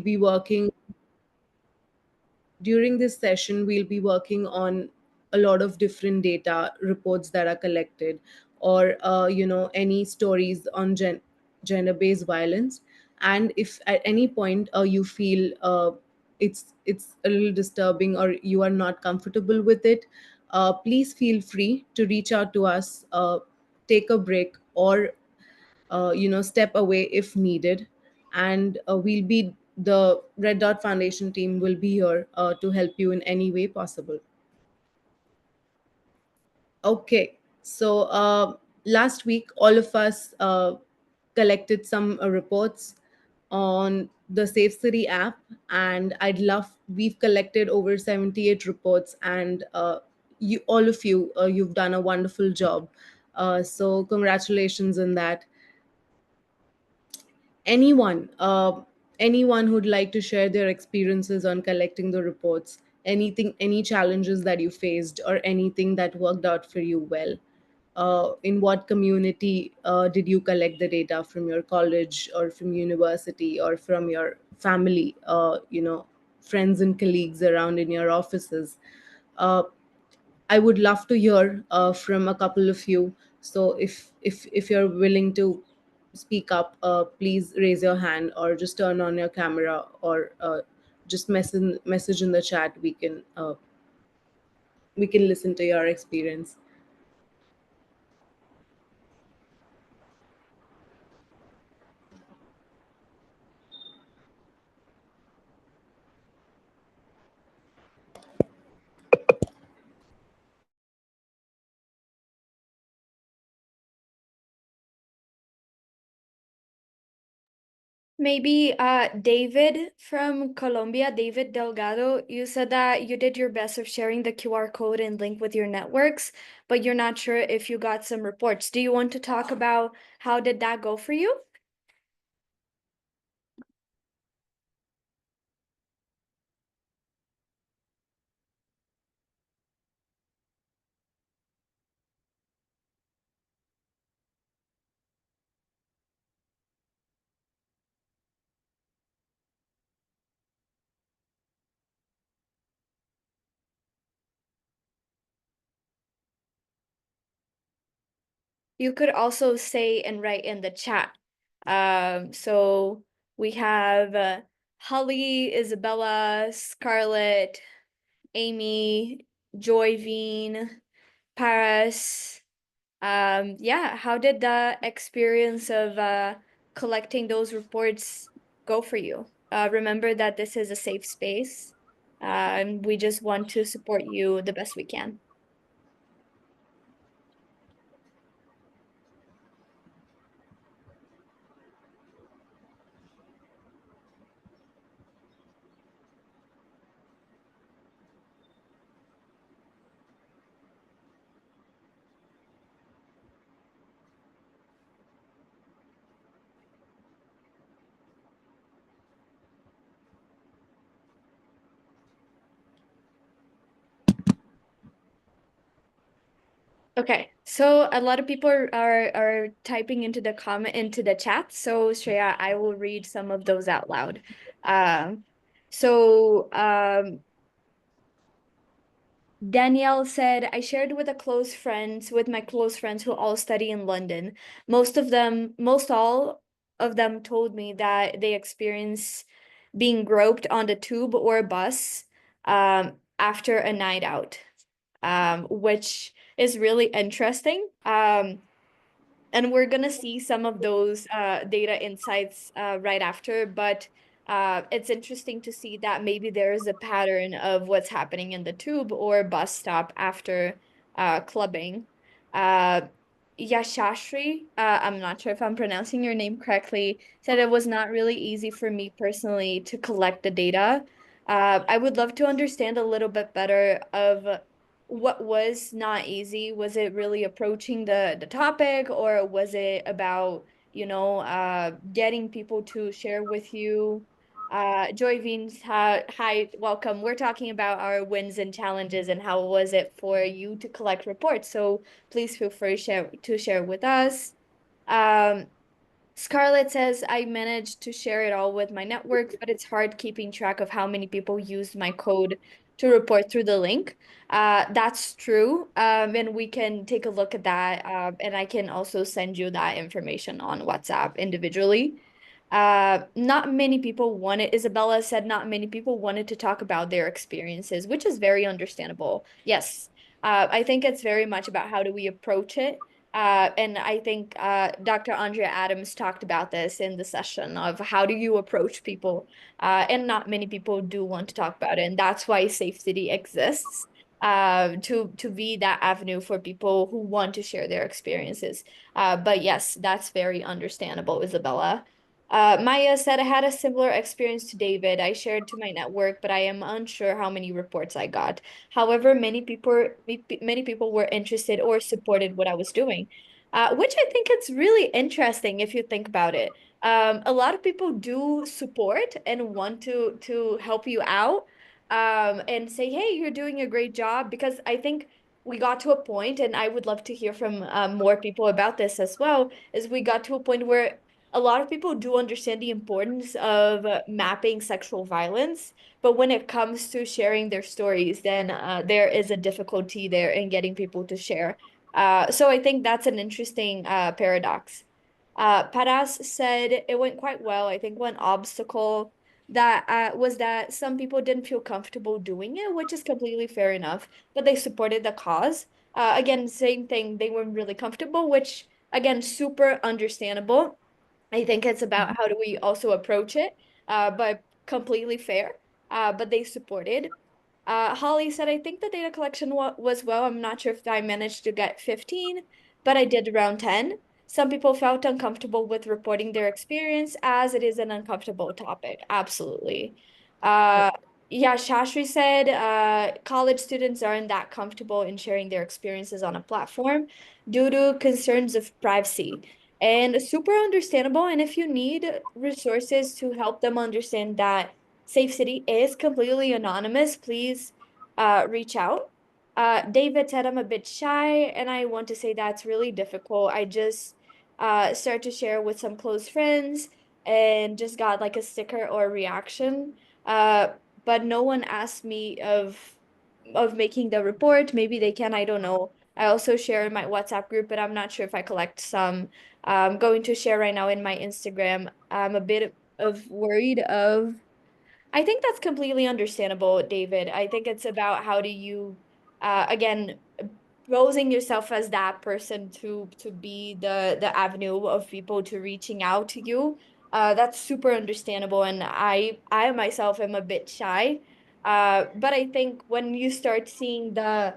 be working during this session. We'll be working on a lot of different data reports that are collected, or any stories on gender based violence. And if at any point you feel it's a little disturbing, or you are not comfortable with it, please feel free to reach out to us, take a break, or step away if needed. And we'll be the Red Dot Foundation team will be here to help you in any way possible. Okay, so last week all of us collected some reports on the Safecity app, and we've collected over 78 reports, and you all of you, you've done a wonderful job. So congratulations on that. Anyone who'd like to share their experiences on collecting the reports, any challenges that you faced, or anything that worked out for you well. In what community did you collect the data, from your college or from university or from your family, friends and colleagues around in your offices? uh, I would love to hear from a couple of you. So if you're willing to speak up, please raise your hand or just turn on your camera, or just message in the chat. We can listen to your experience. Maybe David from Colombia, David Delgado, you said that you did your best of sharing the QR code and link with your networks, but you're not sure if you got some reports. Do you want to talk about how did that go for you? You could also say and write in the chat. So we have Holly, Isabella, Scarlett, Amy, Joy Veen, Paris. Yeah, how did the experience of collecting those reports go for you? Remember that this is a safe space. And we just want to support you the best we can. Okay, so a lot of people are typing into the chat. So Shreya, I will read some of those out loud. Um, so Danielle said, I shared with my close friends who all study in London. Most all of them told me that they experience being groped on the tube or a bus after a night out, which is really interesting. And we're gonna see some of those data insights right after, but it's interesting to see that maybe there is a pattern of what's happening in the tube or bus stop after clubbing. Uh, Yashashri, I'm not sure if I'm pronouncing your name correctly, said it was not really easy for me personally to collect the data. I would love to understand a little bit better of what was not easy. Was it really approaching the topic, or was it about, getting people to share with you? Joy Veens, hi, welcome. We're talking about our wins and challenges and how was it for you to collect reports. So please feel free to share with us. Um, Scarlett says, I managed to share it all with my network, but it's hard keeping track of how many people used my code to report through the link. That's true. And we can take a look at that. And I can also send you that information on WhatsApp individually. Not many people wanted, Isabella said, not many people wanted to talk about their experiences, which is very understandable. Yes. I think it's very much about how do we approach it. And I think Dr. Andrea Adams talked about this in the session of how do you approach people, and not many people do want to talk about it, and that's why Safecity exists, to be that avenue for people who want to share their experiences. But yes, that's very understandable, Isabella. Maya said, I had a similar experience to David. I shared to my network, but I am unsure how many reports I got. However, many people were interested or supported what I was doing, which I think it's really interesting if you think about it. A lot of people do support and want to help you out, and say, "Hey, you're doing a great job." Because I think we got to a point, and I would love to hear from more people about this as well. Is we got to a point where a lot of people do understand the importance of mapping sexual violence, but when it comes to sharing their stories, then there is a difficulty there in getting people to share. So I think that's an interesting paradox. Paras said it went quite well. I think one obstacle that was that some people didn't feel comfortable doing it, which is completely fair enough, but they supported the cause. Again, same thing, they weren't really comfortable, which again, super understandable. I think it's about how do we also approach it, but completely fair. But they supported. Holly said, I think the data collection was well. I'm not sure if I managed to get 15, but I did around 10. Some people felt uncomfortable with reporting their experience as it is an uncomfortable topic. Absolutely. Uh, yeah, Shashri said, college students aren't that comfortable in sharing their experiences on a platform due to concerns of privacy. And super understandable. And if you need resources to help them understand that Safe City is completely anonymous, please reach out. David said, I'm a bit shy, and I want to say that's really difficult. I just started to share with some close friends and just got like a sticker or a reaction. Uh, but no one asked me of making the report. Maybe they can, I don't know. I also share in my WhatsApp group, but I'm not sure if I collect some. I'm going to share right now in my Instagram. I'm a bit of worried of I think that's completely understandable, David. I think it's about how do you, again, posing yourself as that person to be the avenue of people to reaching out to you. That's super understandable, and I myself am a bit shy. But I think when you start seeing the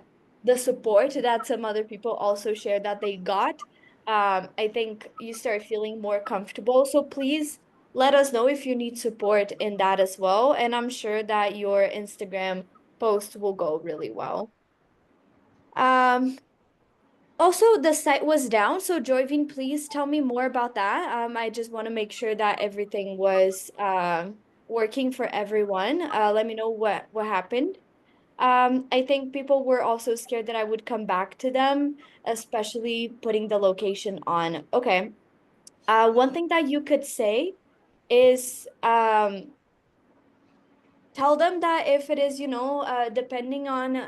support that some other people also share that they got, I think you start feeling more comfortable. So please let us know if you need support in that as well. And I'm sure that your Instagram post will go really well. Um, Also, the site was down. So, Joyvin, please tell me more about that. I just want to make sure that everything was working for everyone. Let me know what happened. I think people were also scared that I would come back to them, especially putting the location on. Okay. One thing that you could say is tell them that if it is, depending on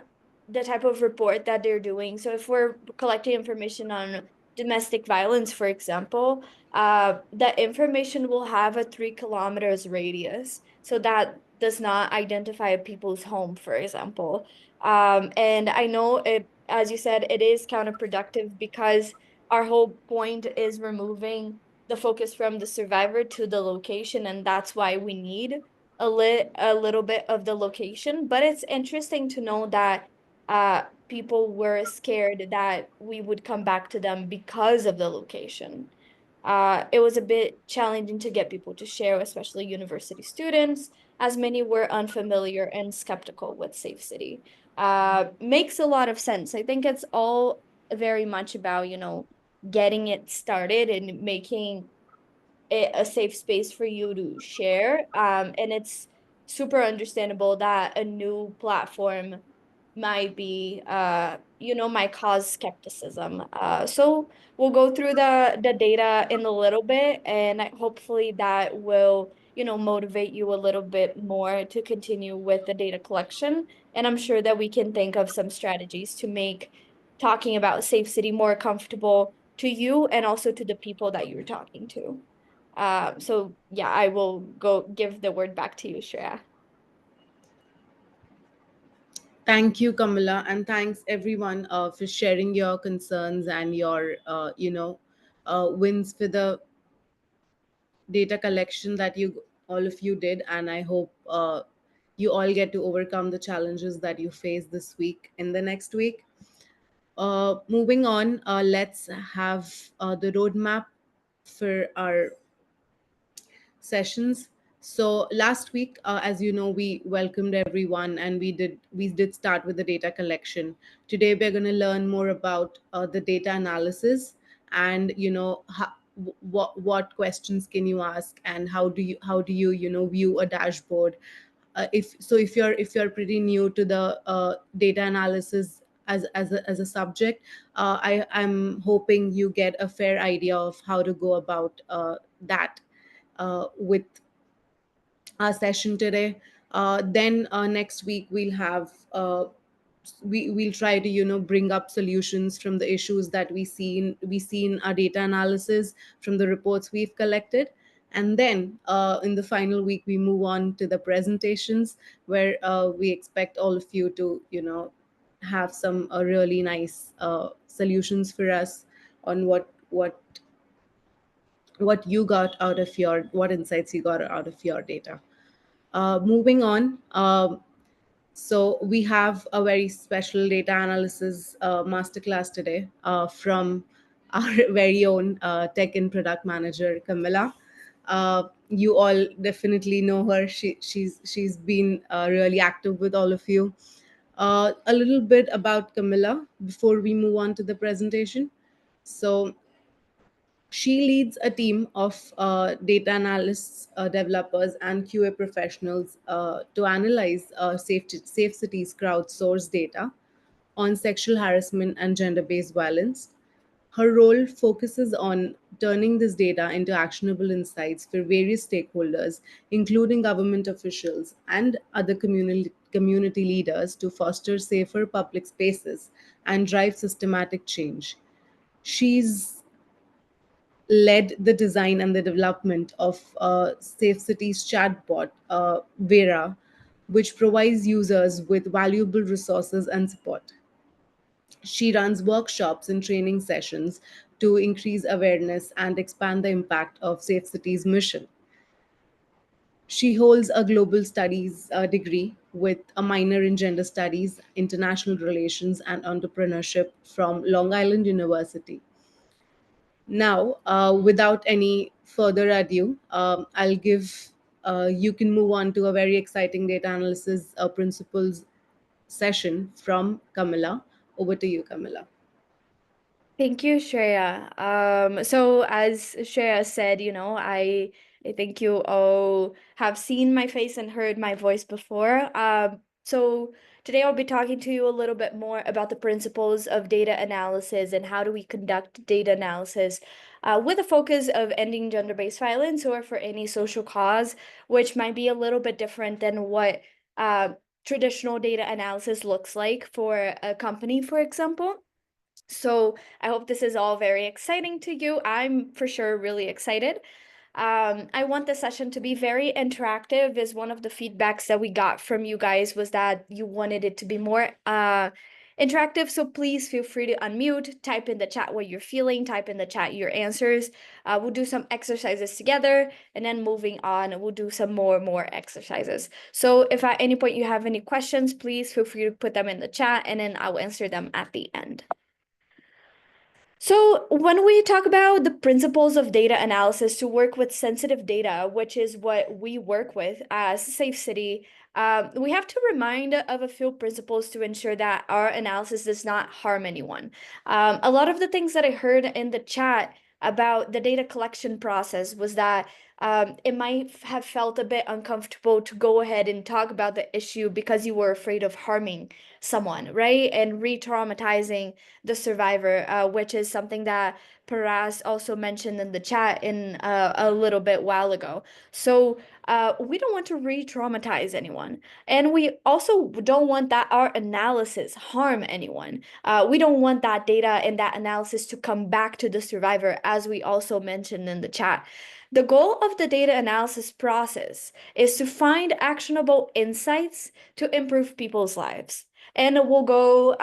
the type of report that they're doing. So if we're collecting information on domestic violence, for example, the information will have a 3 kilometers radius. So that does not identify a people's home, for example. And I know it, as you said, it is counterproductive because our whole point is removing the focus from the survivor to the location, and that's why we need a little bit of the location, but it's interesting to know that people were scared that we would come back to them because of the location. It was a bit challenging to get people to share, especially university students, as many were unfamiliar and skeptical with Safe City. Makes a lot of sense. I think it's all very much about, getting it started and making it a safe space for you to share. And it's super understandable that a new platform might be might cause skepticism. So we'll go through the data in a little bit, and hopefully that will motivate you a little bit more to continue with the data collection. And I'm sure that we can think of some strategies to make talking about Safe City more comfortable to you and also to the people that you're talking to. So yeah, I will go give the word back to you, Shreya. Thank you, Kamala, and thanks everyone for sharing your concerns and your, wins for the data collection that you all of you did. And I hope you all get to overcome the challenges that you face this week in the next week. Moving on, let's have the roadmap for our sessions. So last week, as you know, we welcomed everyone and we did start with the data collection. Today we're going to learn more about the data analysis, and what questions can you ask, and how do you view a dashboard. If you're pretty new to the data analysis as a subject, I'm hoping you get a fair idea of how to go about that with our session today. Then next week we'll try to bring up solutions from the issues that we see in our data analysis from the reports we've collected. And then in the final week we move on to the presentations, where we expect all of you to have some really nice solutions for us on what insights you got out of your data. Moving on, so we have a very special data analysis masterclass today from our very own tech and product manager, Camilla. You all definitely know her. She's been really active with all of you. A little bit about Camilla before we move on to the presentation. So she leads a team of data analysts, developers, and QA professionals to analyze Safe Cities crowdsourced data on sexual harassment and gender based violence. Her role focuses on turning this data into actionable insights for various stakeholders, including government officials and other community leaders, to foster safer public spaces and drive systematic change. She's led the design and the development of Safe Cities chatbot, Vera, which provides users with valuable resources and support. She runs workshops and training sessions to increase awareness and expand the impact of Safe Cities mission. She holds a global studies degree with a minor in gender studies, international relations, and entrepreneurship from Long Island University. Now, without any further ado, you can move on to a very exciting data analysis principles session from Camilla. Over to you, Camilla. Thank you, Shreya. So as Shreya said, I think you all have seen my face and heard my voice before. So today I'll be talking to you a little bit more about the principles of data analysis and how do we conduct data analysis, with a focus of ending gender-based violence or for any social cause, which might be a little bit different than what traditional data analysis looks like for a company, for example. So I hope this is all very exciting to you. I'm for sure really excited. I want the session to be very interactive, is one of the feedbacks that we got from you guys was that you wanted it to be more interactive. So please feel free to unmute, type in the chat what you're feeling, type in the chat your answers. We'll do some exercises together, and then moving on, we'll do some more exercises. So if at any point you have any questions, please feel free to put them in the chat, and then I'll answer them at the end. So, when we talk about the principles of data analysis to work with sensitive data, which is what we work with as Safe City, we have to remind of a few principles to ensure that our analysis does not harm anyone. A lot of the things that I heard in the chat about the data collection process was that It might have felt a bit uncomfortable to go ahead and talk about the issue because you were afraid of harming someone, right? And re-traumatizing the survivor, which is something that Paras also mentioned in the chat in a little bit while ago. So we don't want to re-traumatize anyone, and we also don't want that our analysis harm anyone. We don't want that data and that analysis to come back to the survivor, as we also mentioned in the chat. The goal of the data analysis process is to find actionable insights to improve people's lives. And we'll go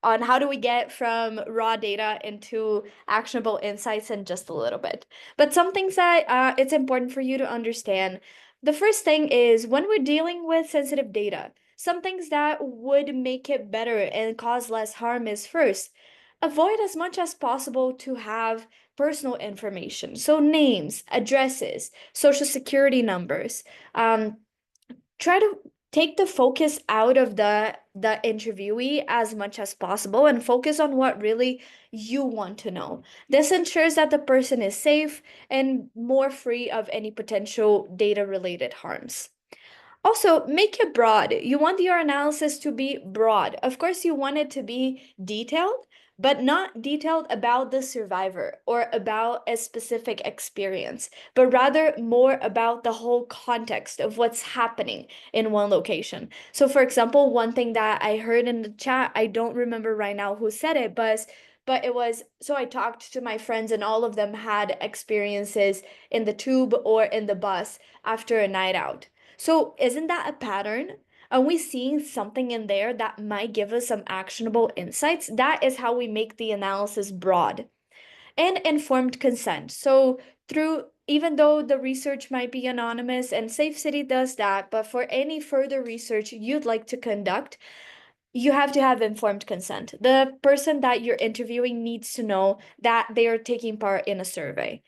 on how do we get from raw data into actionable insights in just a little bit. But some things that it's important for you to understand. The first thing is when we're dealing with sensitive data, some things that would make it better and cause less harm is first, avoid as much as possible to have personal information. So names, addresses, social security numbers. Try to take the focus out of the interviewee as much as possible and focus on what really you want to know. This ensures that the person is safe and more free of any potential data related harms. Also, make it broad. You want your analysis to be broad. Of course, you want it to be detailed, but not detailed about the survivor or about a specific experience, but rather more about the whole context of what's happening in one location. So, for example, one thing that I heard in the chat, I don't remember right now who said it, but it was, so I talked to my friends and all of them had experiences in the tube or in the bus after a night out. So, isn't that a pattern? Are we seeing something in there that might give us some actionable insights? That is how we make the analysis broad and informed consent. So, through even though the research might be anonymous and Safecity does that, but for any further research you'd like to conduct, you have to have informed consent. The person that you're interviewing needs to know that they are taking part in a survey.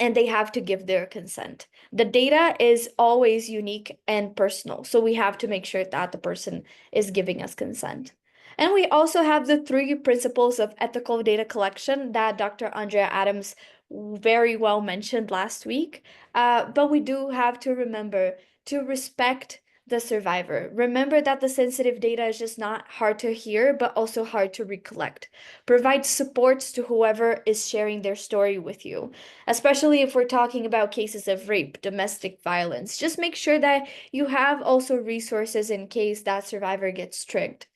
And they have to give their consent. The data is always unique and personal, so we have to make sure that the person is giving us consent. And we also have the three principles of ethical data collection that Dr. Andrea Adams very well mentioned last week. But we do have to remember to respect the survivor. Remember that the sensitive data is just not hard to hear, but also hard to recollect. Provide supports to whoever is sharing their story with you, especially if we're talking about cases of rape, domestic violence. Just make sure that you have also resources in case that survivor gets tricked.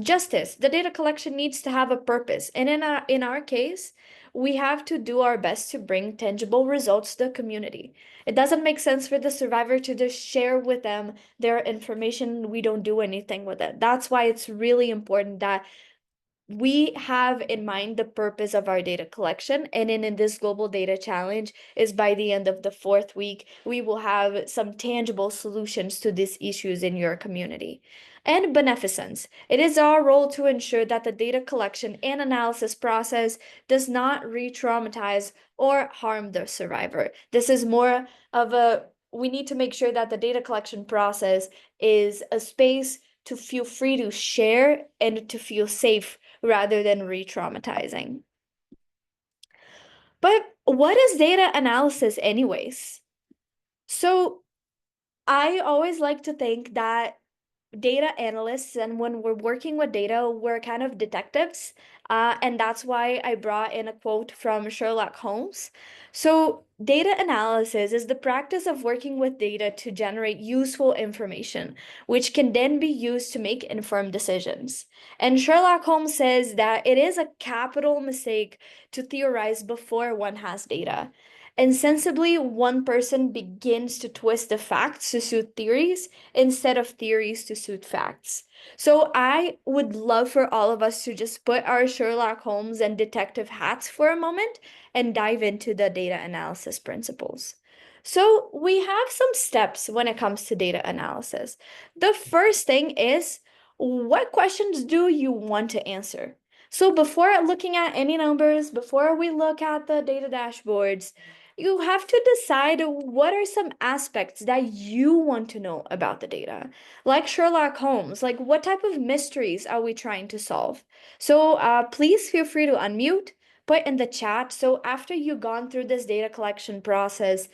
Justice. The data collection needs to have a purpose, and in our case, we have to do our best to bring tangible results to the community. It doesn't make sense for the survivor to just share with them their information. We don't do anything with it. That's why it's really important that we have in mind the purpose of our data collection, and in this global data challenge is by the end of the fourth week we will have some tangible solutions to these issues in your community. And beneficence, it is our role to ensure that the data collection and analysis process does not re-traumatize or harm the survivor. This is more of a, we need to make sure that the data collection process is a space to feel free to share and to feel safe rather than re-traumatizing. But what is data analysis anyways? So I always like to think that data analysts, and when we're working with data, we're kind of detectives. And that's why I brought in a quote from Sherlock Holmes. So, data analysis is the practice of working with data to generate useful information, which can then be used to make informed decisions. And Sherlock Holmes says that it is a capital mistake to theorize before one has data. Insensibly, one person begins to twist the facts to suit theories instead of theories to suit facts. So I would love for all of us to just put our Sherlock Holmes and detective hats for a moment and dive into the data analysis principles. So we have some steps when it comes to data analysis. The first thing is, what questions do you want to answer? So before looking at any numbers, before we look at the data dashboards, you have to decide what are some aspects that you want to know about the data. Like Sherlock Holmes, like what type of mysteries are we trying to solve? So please feel free to unmute, put in the chat. So after you've gone through this data collection process,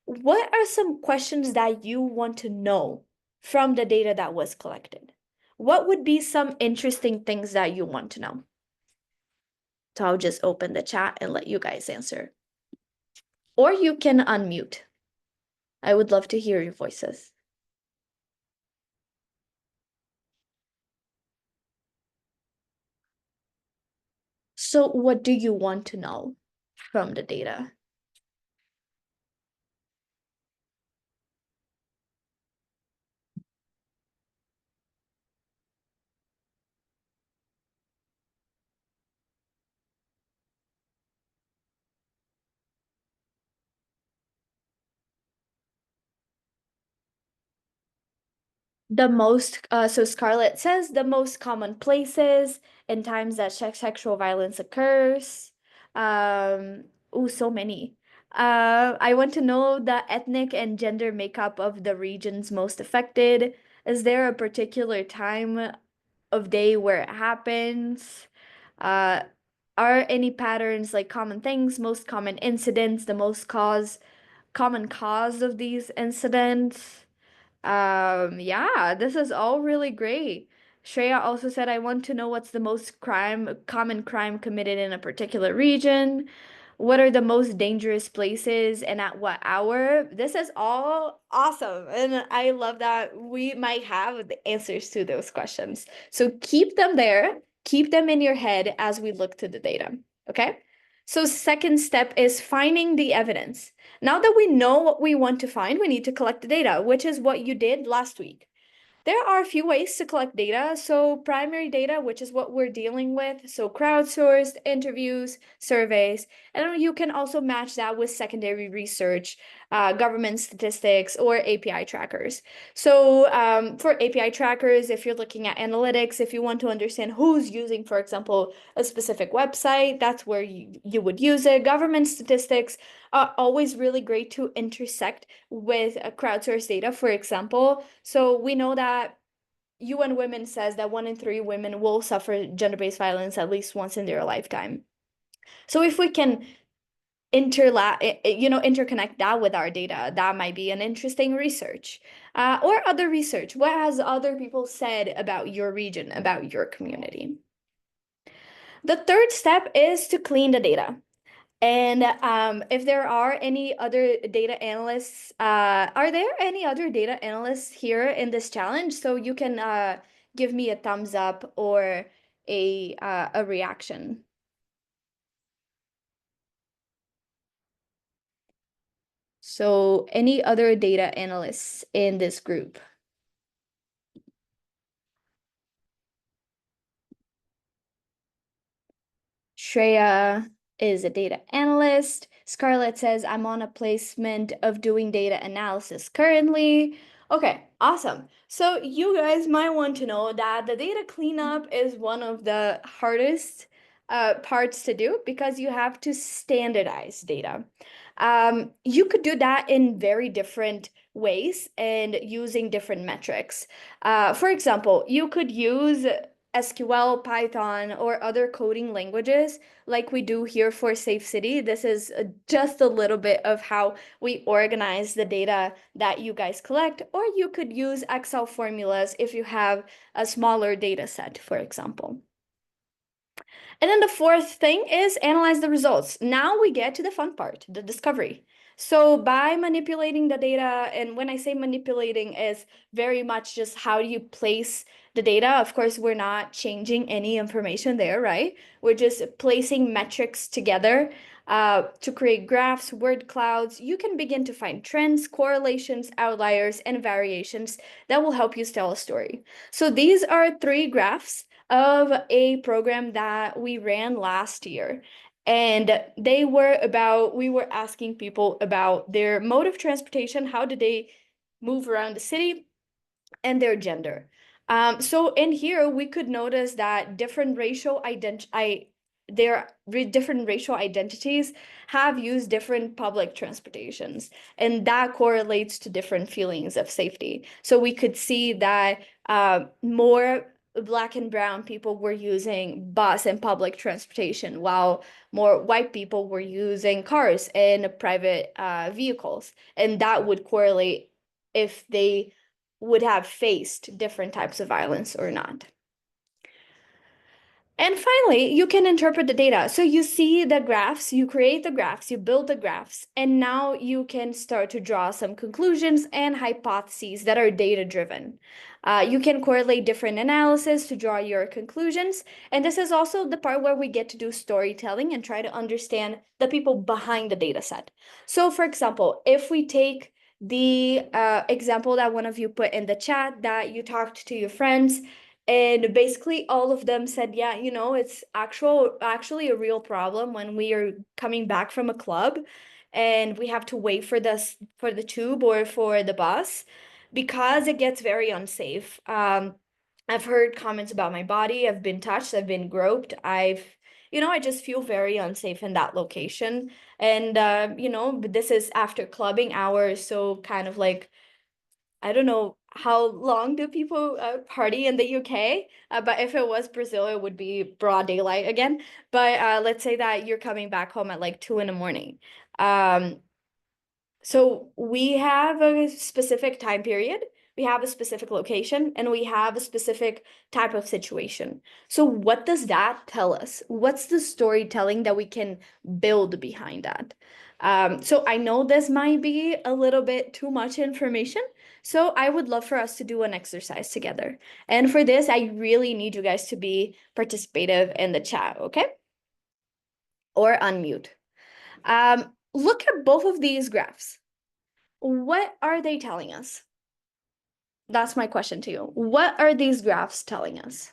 what are some questions that you want to know from the data that was collected? What would be some interesting things that you want to know? So I'll just open the chat and let you guys answer. Or you can unmute. I would love to hear your voices. So what do you want to know from the data? The most, so Scarlett says the most common places and times that sexual violence occurs. So many. I want to know the ethnic and gender makeup of the regions most affected. Is there a particular time of day where it happens? Uh, are any patterns like common things, most common incidents, the most common cause of these incidents? Yeah, this is all really great. Shreya also said, I want to know what's the most common crime committed in a particular region. What are the most dangerous places and at what hour? This is all awesome. And I love that we might have the answers to those questions. So keep them there, keep them in your head as we look to the data. Okay. So, second step is finding the evidence. Now that we know what we want to find, we need to collect the data, which is what you did last week. There are a few ways to collect data. So primary data, which is what we're dealing with. So crowdsourced interviews, surveys, and you can also match that with secondary research, government statistics, or API trackers. So for API trackers, if you're looking at analytics, if you want to understand who's using, for example, a specific website, that's where you would use it. Government statistics are always really great to intersect with crowdsourced data, for example. So we know that UN Women says that 1 in 3 women will suffer gender-based violence at least once in their lifetime. So if we can interconnect that with our data, that might be an interesting research. Or other research. What has other people said about your region, about your community? The third step is to clean the data. And if there are any other data analysts, are there any other data analysts here in this challenge? So you can give me a thumbs up or a reaction. So any other data analysts in this group? Shreya is a data analyst. Scarlett says, I'm on a placement of doing data analysis currently. Okay, awesome. So you guys might want to know that the data cleanup is one of the hardest parts to do because you have to standardize data. You could do that in very different ways and using different metrics. For example, you could use SQL, Python, or other coding languages like we do here for Safecity. This is just a little bit of how we organize the data that you guys collect, or you could use Excel formulas if you have a smaller data set, for example. And then the fourth thing is analyze the results. Now we get to the fun part, the discovery. So by manipulating the data, and when I say manipulating is very much just how do you place the data. Of course, we're not changing any information there, right? We're just placing metrics together to create graphs, word clouds. You can begin to find trends, correlations, outliers, and variations that will help you tell a story. So these are 3 graphs of a program that we ran last year. And we were asking people about their mode of transportation, how did they move around the city, and their gender. So in here, we could notice that different different racial identities have used different public transportations, and that correlates to different feelings of safety. So we could see that more Black and brown people were using bus and public transportation, while more white people were using cars and private vehicles. And that would correlate if they would have faced different types of violence or not. And finally, you can interpret the data. So you see the graphs, you create the graphs, you build the graphs, and now you can start to draw some conclusions and hypotheses that are data-driven. You can correlate different analysis to draw your conclusions. And this is also the part where we get to do storytelling and try to understand the people behind the data set. So for example, if we take the example that one of you put in the chat, that you talked to your friends, and basically all of them said, yeah, it's actually a real problem when we are coming back from a club and we have to wait for the tube or for the bus, because it gets very unsafe. I've heard comments about my body. I've been touched, I've been groped. I just feel very unsafe in that location. And this is after clubbing hours, so kind of like, I don't know how long do people party in the UK, but if it was Brazil, it would be broad daylight again. But let's say that you're coming back home at like 2 in the morning. Um, so we have a specific time period, we have a specific location, and we have a specific type of situation. So what does that tell us? What's the storytelling that we can build behind that? So I know this might be a little bit too much information, so I would love for us to do an exercise together. And for this, I really need you guys to be participative in the chat, okay? Or unmute. Look at both of these graphs. What are they telling us? That's my question to you. What are these graphs telling us?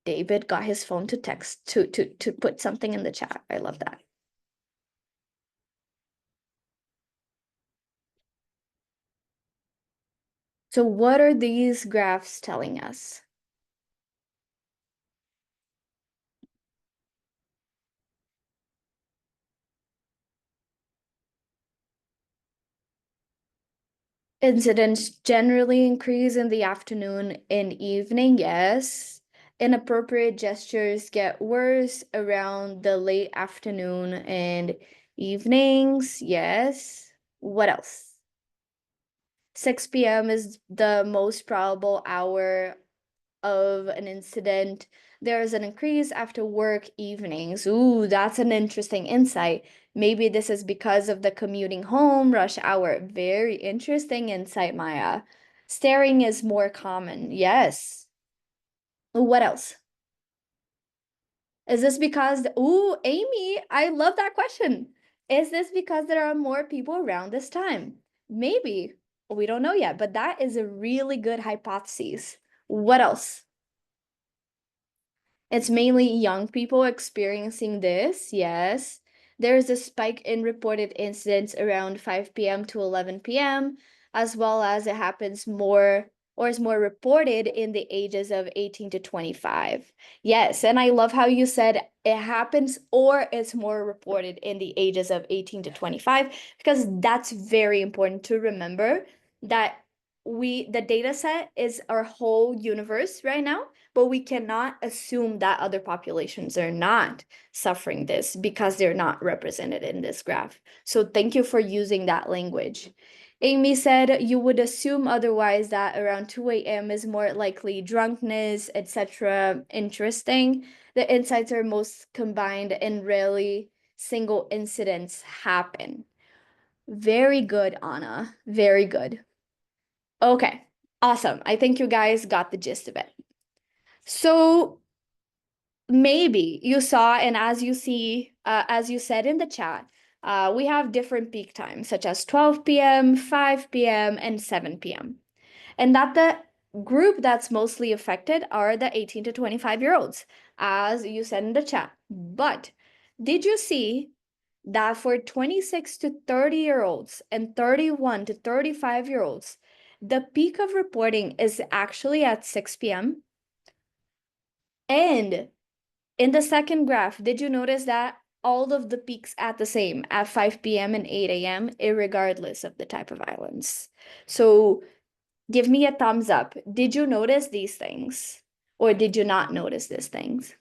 David got his phone to text to put something in the chat. I love that. So what are these graphs telling us? Incidents generally increase in the afternoon and evening, yes. Inappropriate gestures get worse around the late afternoon and evenings, yes. What else? 6 p.m. is the most probable hour of an incident. There is an increase after work evenings. Ooh, that's an interesting insight. Maybe this is because of the commuting home rush hour. Very interesting insight, Maya. Staring is more common. Yes. What else? Is this because, ooh, Amy, I love that question. Is this because there are more people around this time? Maybe. We don't know yet, but that is a really good hypothesis. What else? It's mainly young people experiencing this, yes. There's a spike in reported incidents around 5 p.m. to 11 p.m., as well as it happens more or is more reported in the ages of 18 to 25. Yes, and I love how you said it happens or it's more reported in the ages of 18 to 25, because that's very important to remember that the data set is our whole universe right now, but we cannot assume that other populations are not suffering this because they're not represented in this graph. So thank you for using that language. Amy said you would assume otherwise, that around 2 a.m. is more likely drunkenness, etc. Interesting. The insights are most combined and rarely single incidents happen. Very good, Anna. Very good. Okay, awesome. I think you guys got the gist of it. So maybe you saw, and as you see, as you said in the chat, we have different peak times, such as 12 p.m., 5 p.m., and 7 p.m. And that the group that's mostly affected are the 18 to 25-year-olds, as you said in the chat. But did you see that for 26 to 30-year-olds and 31 to 35-year-olds, the peak of reporting is actually at 6 p.m.? And in the second graph, did you notice that all of the peaks at the same at 5 p.m. and 8 a.m., irregardless of the type of violence. So give me a thumbs up. Did you notice these things? Or did you not notice these things?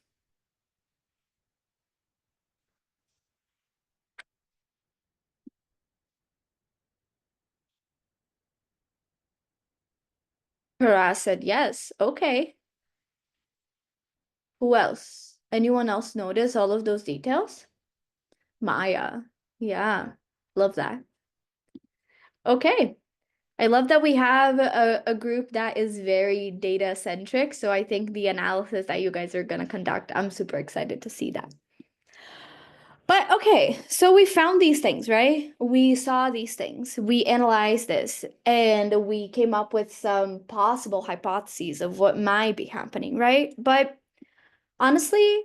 Hurrah said yes. Okay. Who else? Anyone else notice all of those details? Maya. Yeah. Love that. Okay. I love that we have a group that is very data centric. So I think the analysis that you guys are going to conduct, I'm super excited to see that. But okay, so we found these things, right? We saw these things, we analyzed this, and we came up with some possible hypotheses of what might be happening, right? But honestly,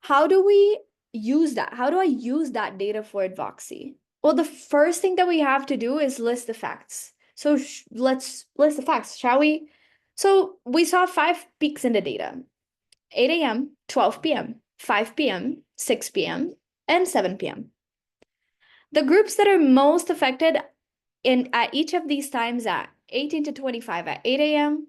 how do we use that? How do I use that data for advocacy? Well, the first thing that we have to do is list the facts. So let's list the facts, shall we? So we saw 5 peaks in the data: 8 a.m., 12 p.m., 5 p.m., 6 p.m., and 7 p.m. The groups that are most affected in at each of these times at 18 to 25 at 8 a.m.,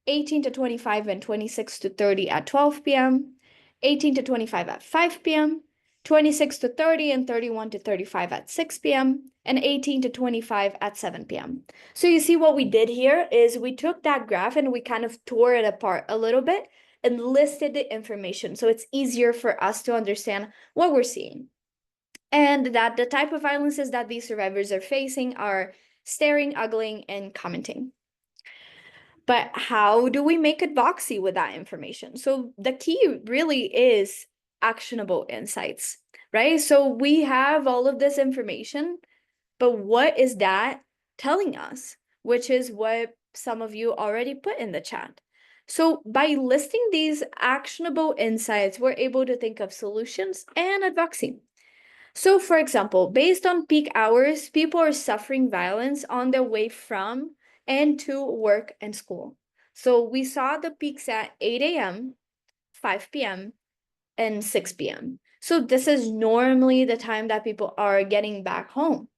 18 to 25 and 26 to 30 at 12 p.m., 18 to 25 at 5 p.m., 26 to 30 and 31 to 35 at 6 p.m., and 18 to 25 at 7 p.m. So you see what we did here is we took that graph and we kind of tore it apart a little bit and listed the information so it's easier for us to understand what we're seeing. And that the type of violences that these survivors are facing are staring, ugling, and commenting. But how do we make advocacy with that information? So the key really is actionable insights, right? So we have all of this information, but what is that telling us? Which is what some of you already put in the chat. So by listing these actionable insights, we're able to think of solutions and advocacy. So, for example, based on peak hours, people are suffering violence on their way from and to work and school. So, we saw the peaks at 8 a.m., 5 p.m., and 6 p.m. So, this is normally the time that people are getting back home.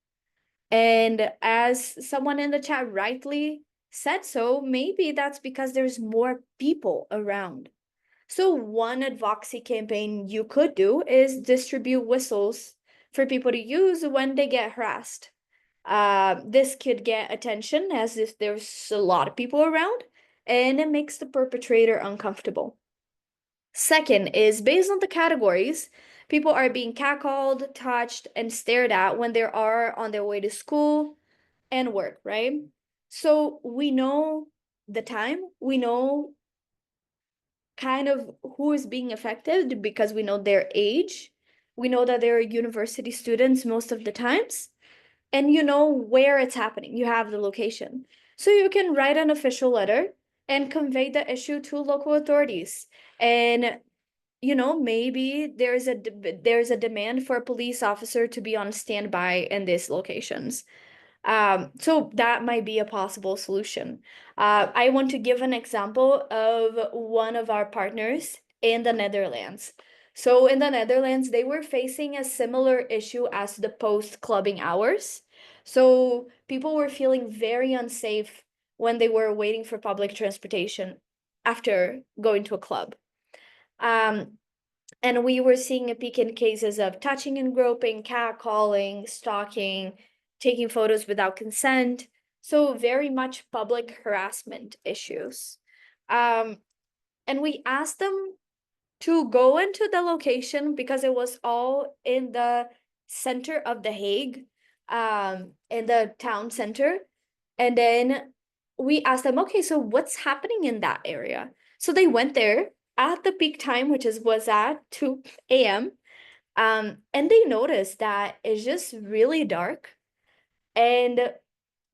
And as someone in the chat rightly said so, maybe that's because there's more people around. So one advocacy campaign you could do is distribute whistles for people to use when they get harassed. This could get attention as if there's a lot of people around, and it makes the perpetrator uncomfortable. Second is based on the categories, people are being cackled, touched, and stared at when they are on their way to school and work, right? So we know the time, we know kind of who is being affected because we know their age. We know that they're university students most of the times, and you know where it's happening. You have the location. So you can write an official letter and convey the issue to local authorities. And maybe there's a demand for a police officer to be on standby in these locations. So that might be a possible solution. I want to give an example of one of our partners in the Netherlands. So in the Netherlands, they were facing a similar issue as the post-clubbing hours. So people were feeling very unsafe when they were waiting for public transportation after going to a club. And we were seeing a peak in cases of touching and groping, catcalling, stalking, taking photos without consent. So very much public harassment issues. And we asked them to go into the location because it was all in the center of The Hague, in the town center. And then we asked them, okay, so what's happening in that area? So they went there at the peak time, which was at 2 a.m. And they noticed that it's just really dark. And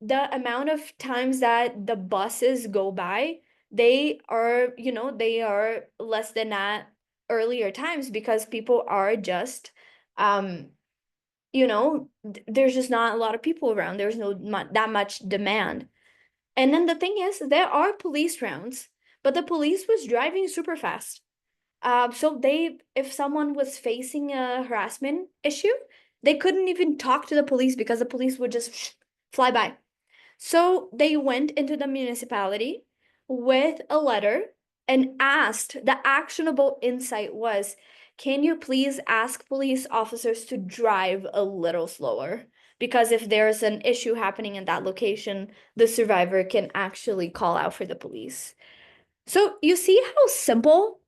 the amount of times that the buses go by, they are less than at earlier times because people are just, there's just not a lot of people around. There's no that much demand. And then the thing is, there are police rounds, but the police was driving super fast. So if someone was facing a harassment issue, they couldn't even talk to the police because the police would just fly by. So they went into the municipality with a letter and asked, the actionable insight was, can you please ask police officers to drive a little slower? Because if there's an issue happening in that location, the survivor can actually call out for the police. So you see how simple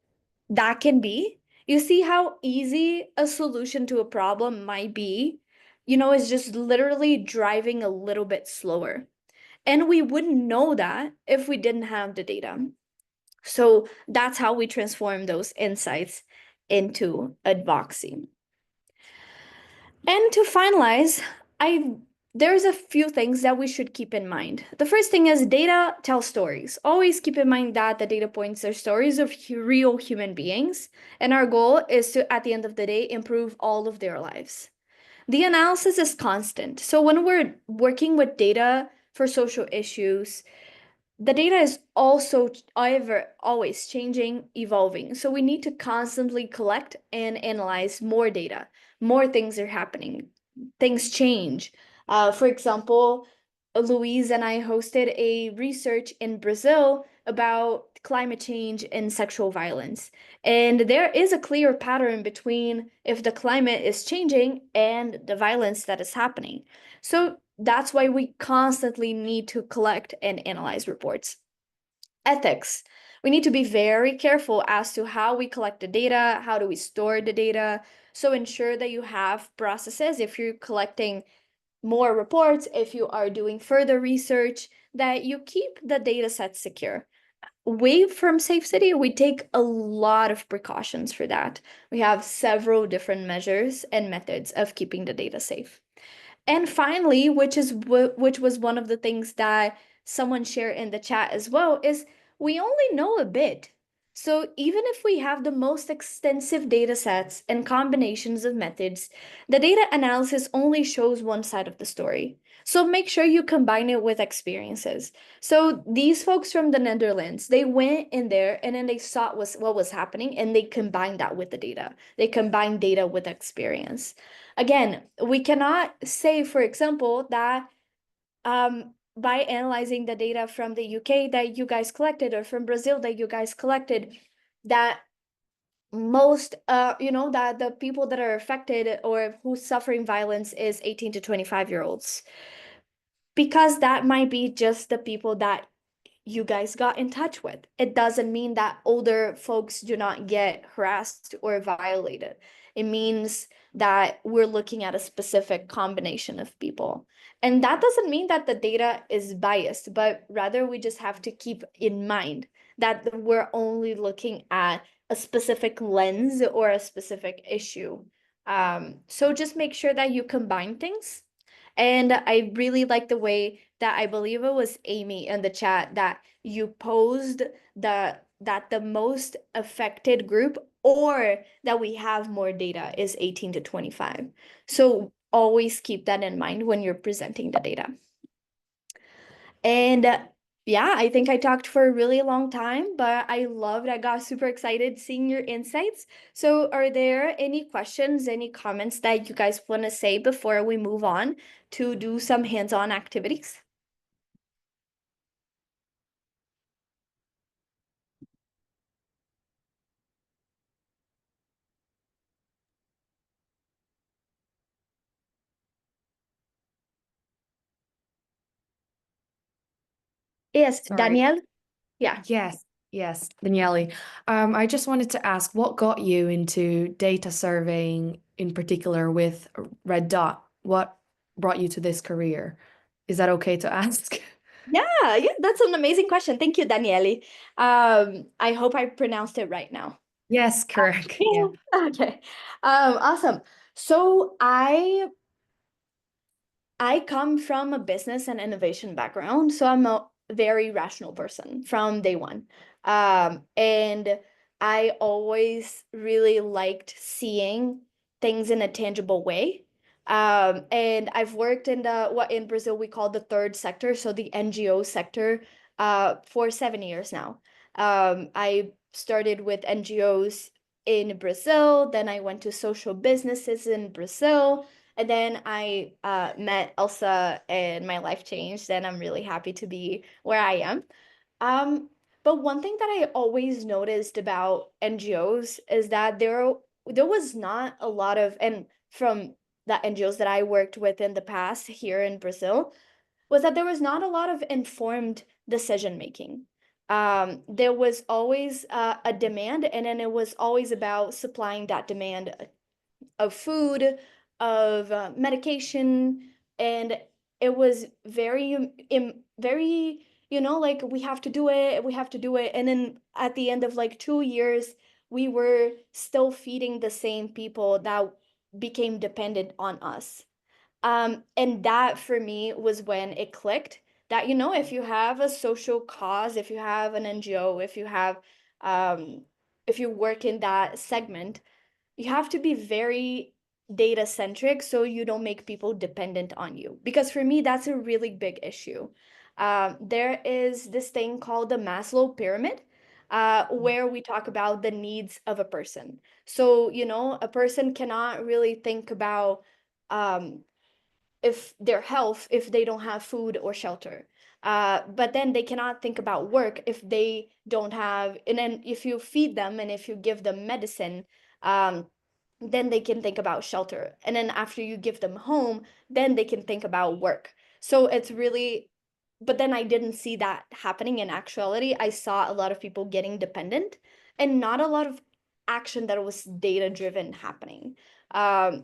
that can be? You see how easy a solution to a problem might be? It's just literally driving a little bit slower. And we wouldn't know that if we didn't have the data. So that's how we transform those insights into advocacy. And to finalize, I there's a few things that we should keep in mind. The first thing is data tells stories. Always keep in mind that the data points are stories of real human beings, and our goal is to, at the end of the day, improve all of their lives. The analysis is constant. So when we're working with data for social issues, the data is also ever always changing, evolving. So we need to constantly collect and analyze more data. More things are happening, things change. For example, Louise and I hosted a research in Brazil about climate change and sexual violence. And there is a clear pattern between if the climate is changing and the violence that is happening. So that's why we constantly need to collect and analyze reports. Ethics. We need to be very careful as to how we collect the data, how do we store the data. So ensure that you have processes if you're collecting more reports, if you are doing further research, that you keep the data set secure. We from Safecity, we take a lot of precautions for that. We have several different measures and methods of keeping the data safe. And finally, which was one of the things that someone shared in the chat as well, is we only know a bit. So even if we have the most extensive data sets and combinations of methods, the data analysis only shows one side of the story. So make sure you combine it with experiences. So these folks from the Netherlands, they went in there and then they saw what was happening and they combined that with the data. They combined data with experience. Again, we cannot say, for example, that by analyzing the data from the UK that you guys collected or from Brazil that you guys collected, that most that the people that are affected or who's suffering violence is 18 to 25-year-olds, because that might be just the people that you guys got in touch with. It doesn't mean that older folks do not get harassed or violated. It means that we're looking at a specific combination of people. And that doesn't mean that the data is biased, but rather we just have to keep in mind that we're only looking at a specific lens or a specific issue. So just make sure that you combine things. And I really like the way that I believe it was Amy in the chat that you posed that the most affected group or that we have more data is 18 to 25. So always keep that in mind when you're presenting the data. And yeah, I think I talked for a really long time, but I got super excited seeing your insights. So are there any questions, any comments that you guys want to say before we move on to do some hands-on activities? Yes, Sorry. Danielle? Yeah. Yes, yes, Daniele. I just wanted to ask what got you into data surveying in particular with Red Dot? What brought you to this career? Is that okay to ask? Yeah, that's an amazing question. Thank you, Daniele. I hope I pronounced it right now. Yes, correct. Yeah. Yeah. Okay. Awesome. So I come from a business and innovation background, so I'm a very rational person from day one. And I always really liked seeing things in a tangible way. And I've worked in what in Brazil we call the third sector, so the NGO sector, for 7 years now. I started with NGOs in Brazil. Then I went to social businesses in Brazil. And then I met Elsa and my life changed. And I'm really happy to be where I am. Um, but one thing that I always noticed about NGOs is that there was not a lot of, and from the NGOs that I worked with in the past here in Brazil, was that there was not a lot of informed decision making. There was always a demand, and then it was always about supplying that demand of food, of medication, and it was very, like we have to do it, we have to do it, and then at the end of like 2 years, we were still feeding the same people that became dependent on us. And that for me was when it clicked that, if you have a social cause, if you have an NGO, um, if you work in that segment, you have to be very data centric so you don't make people dependent on you. Because for me, that's a really big issue. There is this thing called the Maslow pyramid, where we talk about the needs of a person. So, a person cannot really think about um, if their health if they don't have food or shelter. But then they cannot think about work if they don't have, and then if you feed them and if you give them medicine, um, then they can think about shelter. And then after you give them home, then they can think about work. So it's really, but then I didn't see that happening in actuality. I saw a lot of people getting dependent and not a lot of action that was data driven happening.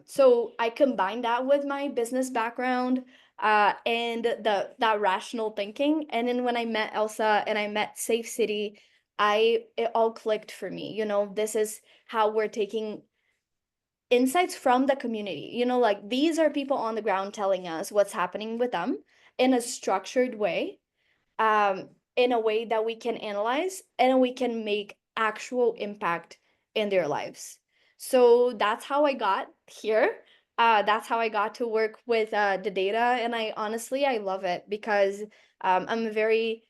So I combined that with my business background, and that rational thinking. And then when I met Elsa and I met Safe City, it all clicked for me. This is how we're taking insights from the community. Like these are people on the ground telling us what's happening with them in a structured way, in a way that we can analyze and we can make actual impact in their lives. So that's how I got here. That's how I got to work with the data, and I love it because I'm a very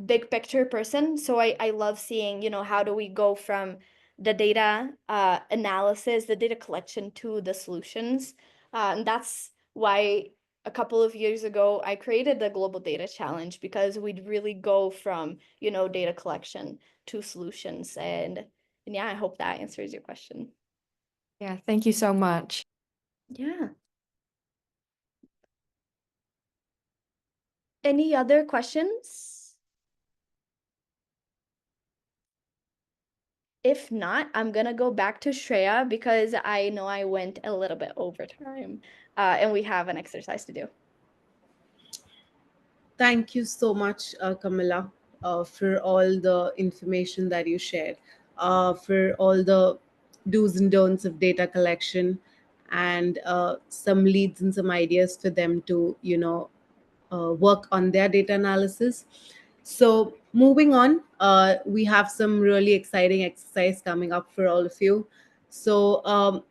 big picture person. So I love seeing, how do we go from the data analysis, the data collection to the solutions. And that's why a couple of years ago I created the Global Data Challenge, because we'd really go from, data collection to solutions. And yeah, I hope that answers your question. Yeah, thank you so much. Yeah. Any other questions? If not, I'm gonna go back to Shreya because I know I went a little bit over time, and we have an exercise to do. Thank you so much, Camilla, for all the information that you shared, for all the do's and don'ts of data collection, and some leads and some ideas for them to, work on their data analysis. So, moving on, we have some really exciting exercise coming up for all of you. So,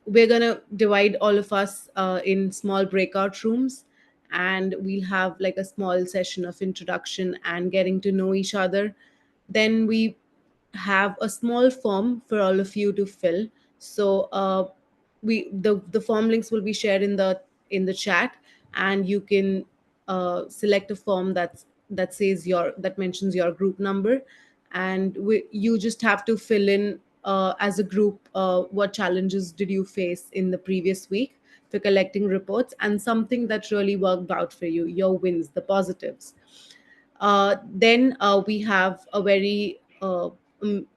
we're going to divide all of us in small breakout rooms, and we'll have like a small session of introduction and getting to know each other. Then we have a small form for all of you to fill. So the form links will be shared in the chat, and you can select a form that says that mentions your group number, and you just have to fill in as a group what challenges did you face in the previous week for collecting reports, and something that really worked out for you, your wins, the positives. Then we have a very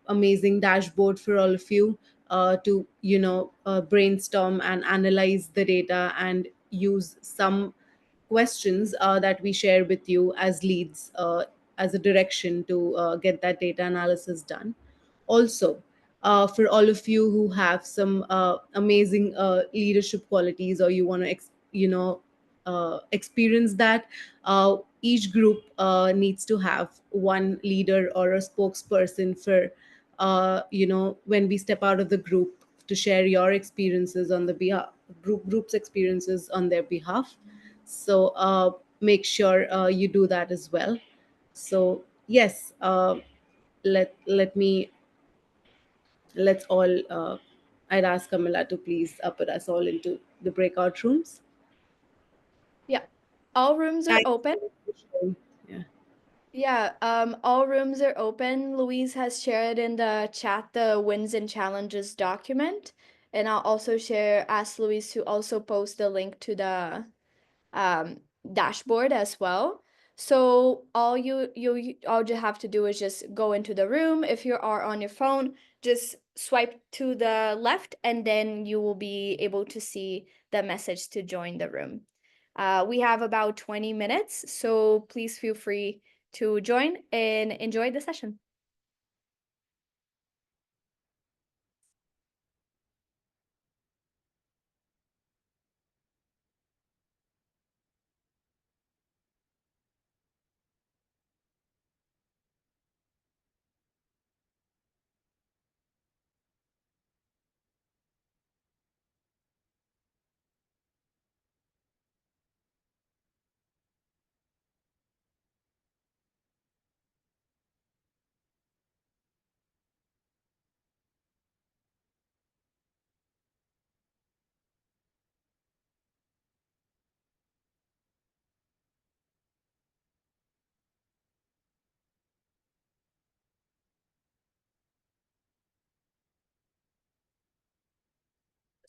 amazing dashboard for all of you to brainstorm and analyze the data and use some questions that we share with you as leads, as a direction to get that data analysis done. Also, for all of you who have some amazing leadership qualities, or you want to experience that, each group needs to have one leader or a spokesperson for when we step out of the group, to share your experiences on the behalf group's experiences on their behalf. So make sure you do that as well. So yes, let me let's all, I'd ask Camilla to please put us all into the breakout rooms. Yeah. All rooms are Thanks open. so much for sharing. Yeah. Yeah, all rooms are open. Louise has shared in the chat the wins and challenges document, and I'll also ask Louise to also post the link to the um, dashboard as well. So all you have to do is just go into the room. If you are on your phone, just swipe to the left, and then you will be able to see the message to join the room. We have about 20 minutes, so please feel free to join and enjoy the session.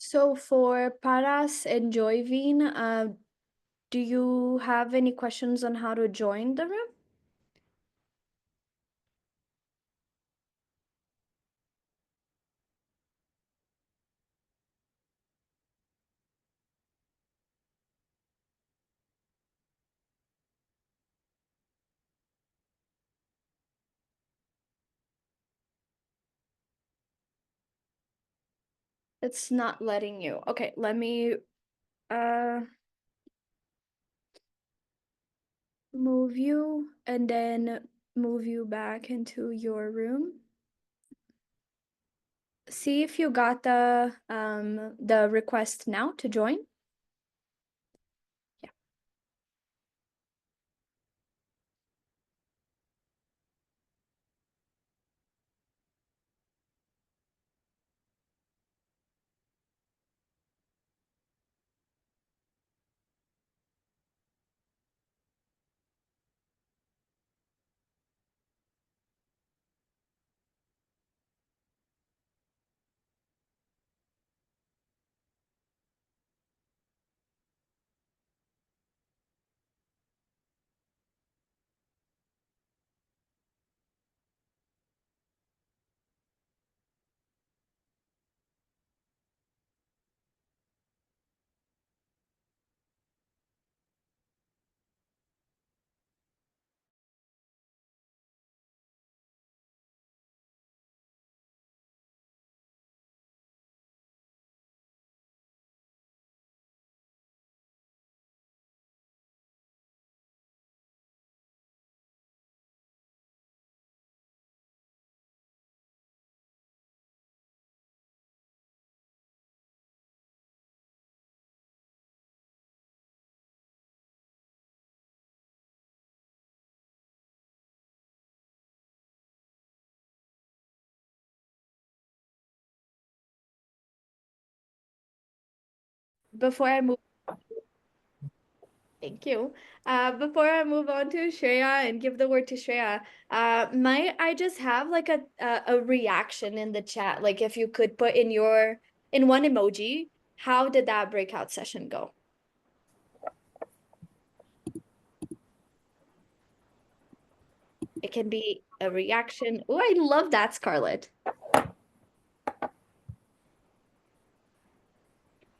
So for Paras and Joyvin, do you have any questions on how to join the room? It's not letting you. Okay, let me uh move you and then move you back into your room. See if you got the request now to join. Yeah. Before I move Thank you. Before I move on to Shreya and give the word to Shreya, might I just have like a reaction in the chat? Like if you could put in one emoji, how did that breakout session go? It can be a reaction. Oh, I love that, Scarlett.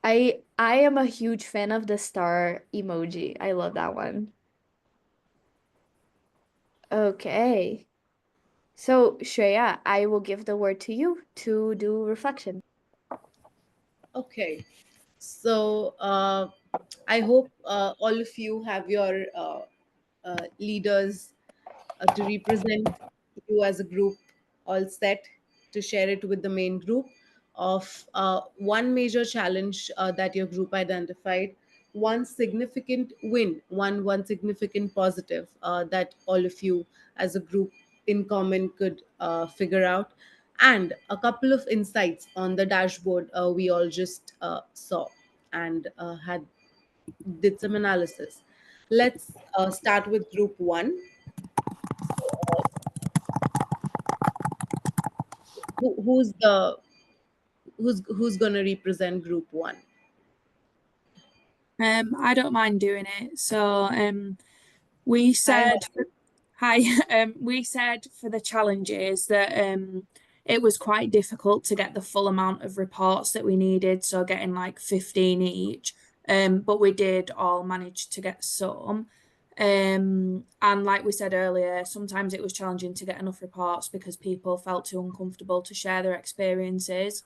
I am a huge fan of the star emoji. I love that one. Okay. So, Shreya, I will give the word to you to do reflection. Okay. So I hope all of you have your leaders to represent you as a group all set to share it with the main group of one major challenge that your group identified, one significant win, one significant positive that all of you as a group in common could figure out, and a couple of insights on the dashboard we all just saw and had did some analysis. Let's start with group one. Who's going to represent group one? I don't mind doing it. So, we Hi, said, hi, we said for the challenges that it was quite difficult to get the full amount of reports that we needed, so getting like 15 each. But we did all manage to get some. And like we said earlier, sometimes it was challenging to get enough reports because people felt too uncomfortable to share their experiences.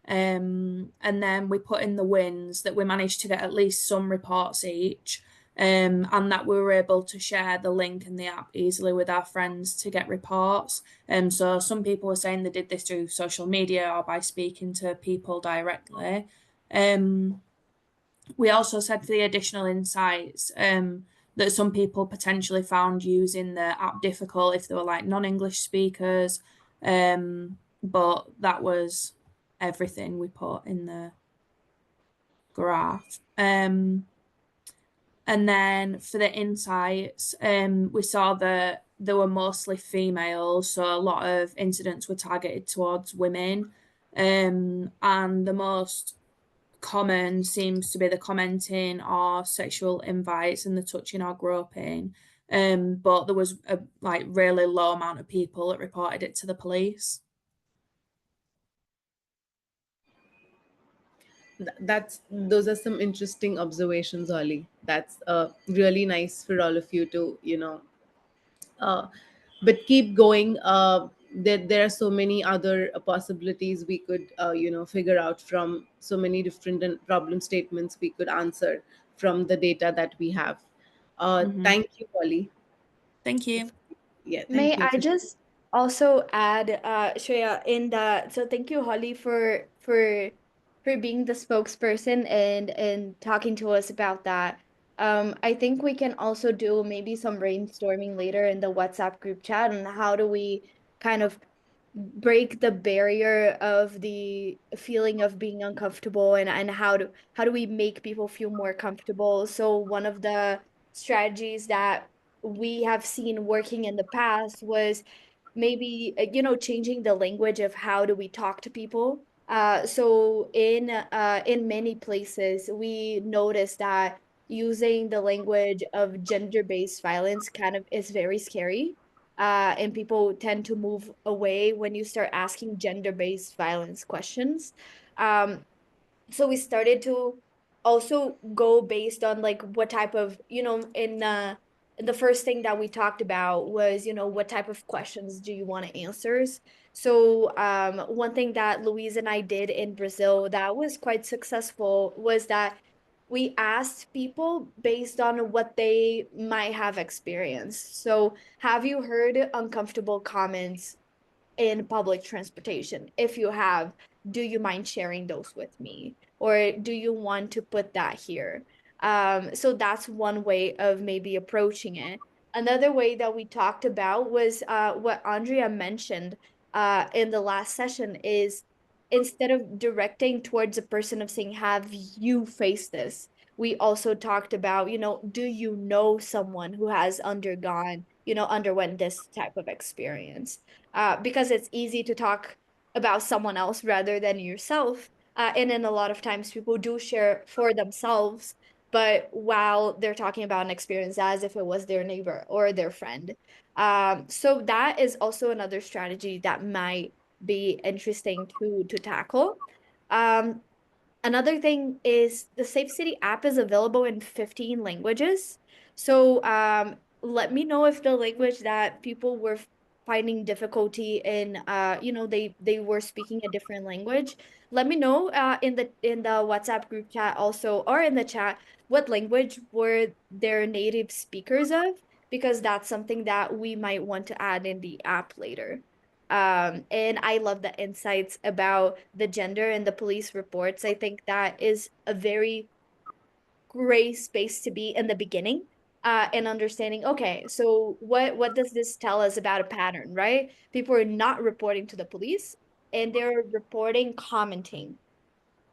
And then we put in the wins that we managed to get at least some reports each, and that we were able to share the link and the app easily with our friends to get reports. So some people were saying they did this through social media or by speaking to people directly. Um, we also said for the additional insights, that some people potentially found using the app difficult if they were like non-English speakers. But that was everything we put in the graph. And then for the insights, we saw that there were mostly females, so a lot of incidents were targeted towards women. And the most common seems to be the commenting or sexual invites and the touching or groping. But there was a like really low amount of people that reported it to the police. That's those are some interesting observations, Holly. That's really nice for all of you to uh, but keep going. There are so many other possibilities we could figure out from so many different problem statements we could answer from the data that we have. Mhm. Thank you, Holly. Thank you. Yeah, thank May you I for. just also add, Shreya, in the so thank you, Holly, for being the spokesperson and talking to us about that. I think we can also do maybe some brainstorming later in the WhatsApp group chat on how do we kind of break the barrier of the feeling of being uncomfortable and how do we make people feel more comfortable. So one of the strategies that we have seen working in the past was maybe changing the language of how do we talk to people. So in many places we noticed that using the language of gender-based violence kind of is very scary, and people tend to move away when you start asking gender-based violence questions. Um, so we started to also go based on like what type of in the first thing that we talked about was what type of questions do you want to answers. So one thing that Louise and I did in Brazil that was quite successful was that we asked people based on what they might have experienced. So have you heard uncomfortable comments in public transportation? If you have, do you mind sharing those with me? Or do you want to put that here? So that's one way of maybe approaching it. Another way that we talked about was what Andrea mentioned in the last session is instead of directing towards a person of saying, have you faced this? We also talked about, do you know someone who has underwent this type of experience? Because it's easy to talk about someone else rather than yourself. And then a lot of times people do share for themselves, but while they're talking about an experience as if it was their neighbor or their friend. So that is also another strategy that might be interesting to tackle. Um, Another thing is the Safecity app is available in 15 languages. So let me know if the language that people were finding difficulty in, they were speaking a different language. Let me know in the WhatsApp group chat also or in the chat what language were their native speakers of, because that's something that we might want to add in the app later. And I love the insights about the gender and the police reports. I think that is a very great space to be in the beginning, and understanding, okay, so what does this tell us about a pattern, right? People are not reporting to the police, and they're reporting commenting.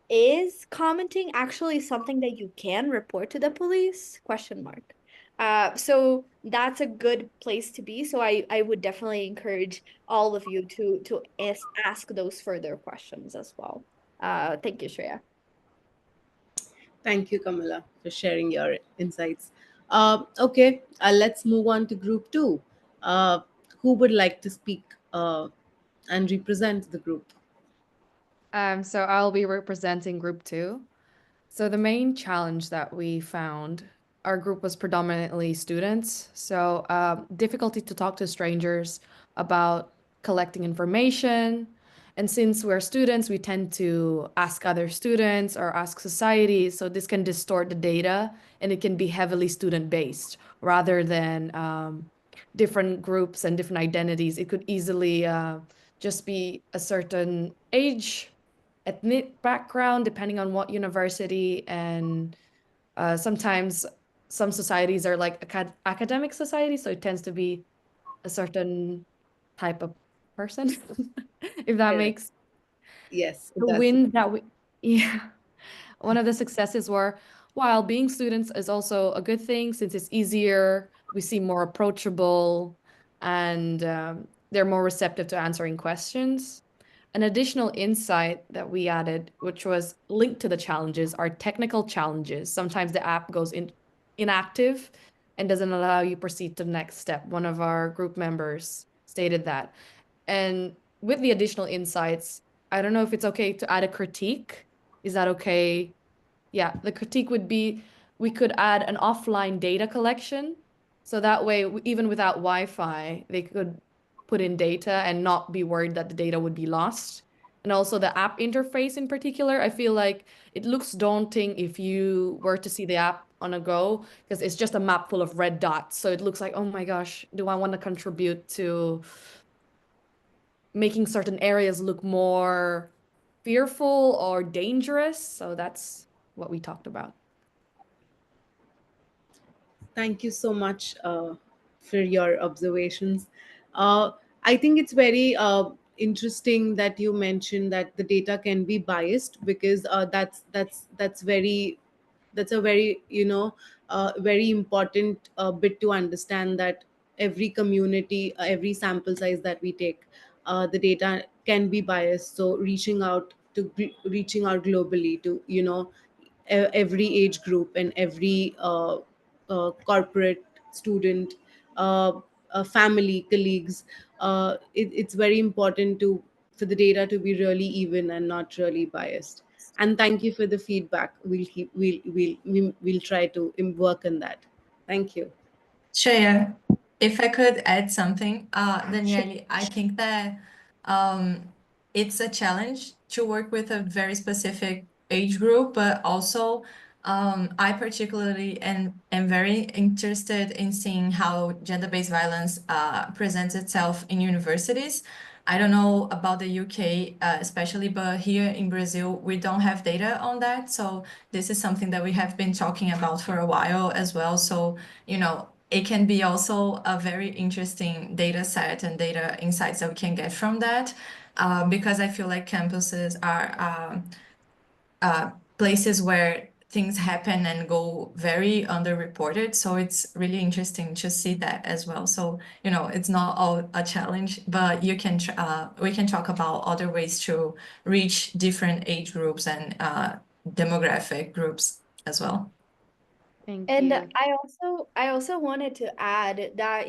Is commenting actually something that you can report to the police? Question mark. So that's a good place to be. So I would definitely encourage all of you to ask those further questions as well. Thank you, Shreya. Thank you, Kamala, for sharing your insights. Okay, let's move on to group two. Who would like to speak and represent the group? So I'll be representing group two. So the main challenge that we found, our group was predominantly students, so difficulty to talk to strangers about collecting information. And since we're students, we tend to ask other students or ask society, so this can distort the data and it can be heavily student-based rather than different groups and different identities. It could easily just be a certain age, ethnic background, depending on what university, and sometimes some societies are like academic societies, so it tends to be a certain type of person, if that Yeah. makes Yes, it the does. win that we, yeah. One of the successes were while being students is also a good thing since it's easier, we seem more approachable, and they're more receptive to answering questions. An additional insight that we added, which was linked to the challenges, are technical challenges. Sometimes the app goes inactive and doesn't allow you proceed to the next step. One of our group members stated that. And with the additional insights, I don't know if it's okay to add a critique. Is that okay? Yeah, the critique would be we could add an offline data collection. So that way, even without Wi-Fi, they could put in data and not be worried that the data would be lost. And also the app interface in particular, I feel like it looks daunting if you were to see the app on a go, because it's just a map full of red dots. So it looks like, oh my gosh, do I want to contribute to making certain areas look more fearful or dangerous? So that's what we talked about. Thank you so much for your observations. Uh, I think it's very interesting that you mentioned that the data can be biased, because that's very, that's a very, very important bit to understand, that every community, every sample size that we take, the data can be biased. So reaching out globally to, every age group and every corporate, student, family, colleagues, it's very important to, for the data to be really even and not really biased. And thank you for the feedback. We'll try to work on that. Thank you. Shreya, if I could add something, Sure. Daniele, I think that um, it's a challenge to work with a very specific age group, but also I particularly am very interested in seeing how gender-based violence presents itself in universities. I don't know about the UK, especially, but here in Brazil, we don't have data on that. So this is something that we have been talking about for a while as well. So, it can be also a very interesting data set and data insights that we can get from that, because I feel like campuses are places where things happen and go very underreported. So it's really interesting to see that as well. So, it's not all a challenge, but we can talk about other ways to reach different age groups and demographic groups as well. Thank And you. I also wanted to add that,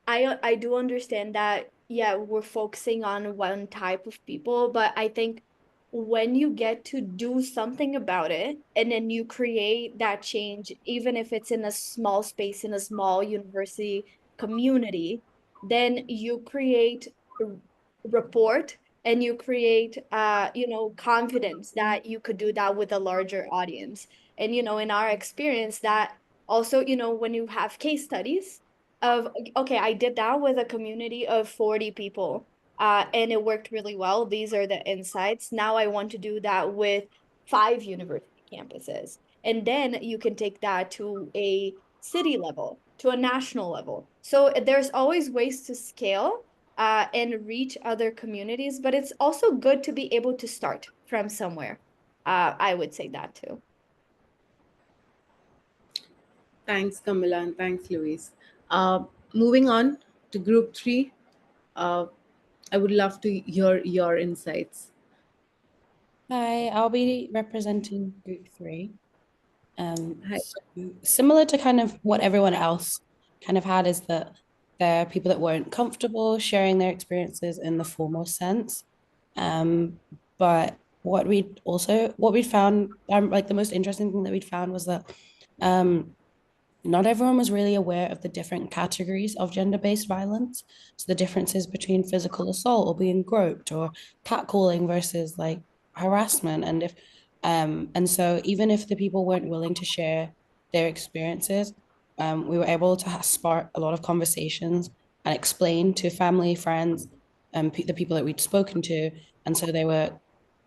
I do understand that, yeah, we're focusing on one type of people, but I think when you get to do something about it and then you create that change, even if it's in a small space, in a small university community, then you create rapport, and you create confidence that you could do that with a larger audience. And in our experience, that also, when you have case studies of, okay, I did that with a community of 40 people, and it worked really well. These are the insights. Now I want to do that with 5 university campuses. And then you can take that to a city level, to a national level. So there's always ways to scale, and reach other communities, but it's also good to be able to start from somewhere. I would say that too. Thanks, Camilla, and thanks, Louise. Moving on to group three, uh, I would love to hear your insights. Hi, I'll be representing group three. Hi. So similar to kind of what everyone else kind of had is that there are people that weren't comfortable sharing their experiences in the formal sense. But what we found, like the most interesting thing that we'd found was that not everyone was really aware of the different categories of gender-based violence. So the differences between physical assault or being groped or catcalling versus like harassment. And so even if the people weren't willing to share their experiences, we were able to spark a lot of conversations and explain to family, friends, and the people that we'd spoken to. And so they were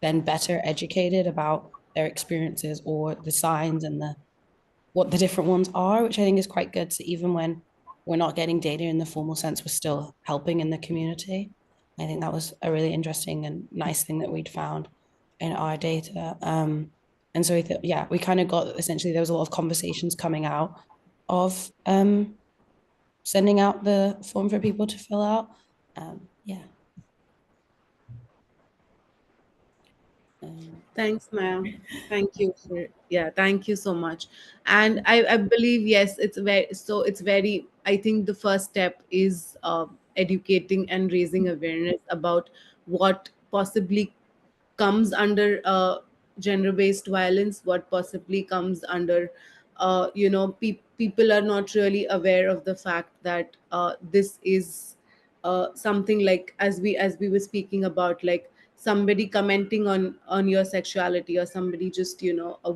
then better educated about their experiences or the signs and the what the different ones are, which I think is quite good. So even when we're not getting data in the formal sense, we're still helping in the community. I think that was a really interesting and nice thing that we'd found in our data. And so yeah, we kind of got essentially there was a lot of conversations coming out of sending out the form for people to fill out. Yeah. Thanks, Maya. Thank you for, yeah, thank you so much. And I believe, yes, it's very, I think the first step is educating and raising awareness about what possibly comes under gender-based violence, what possibly comes under people are not really aware of the fact that this is something like, as we were speaking about, like somebody commenting on your sexuality, or somebody just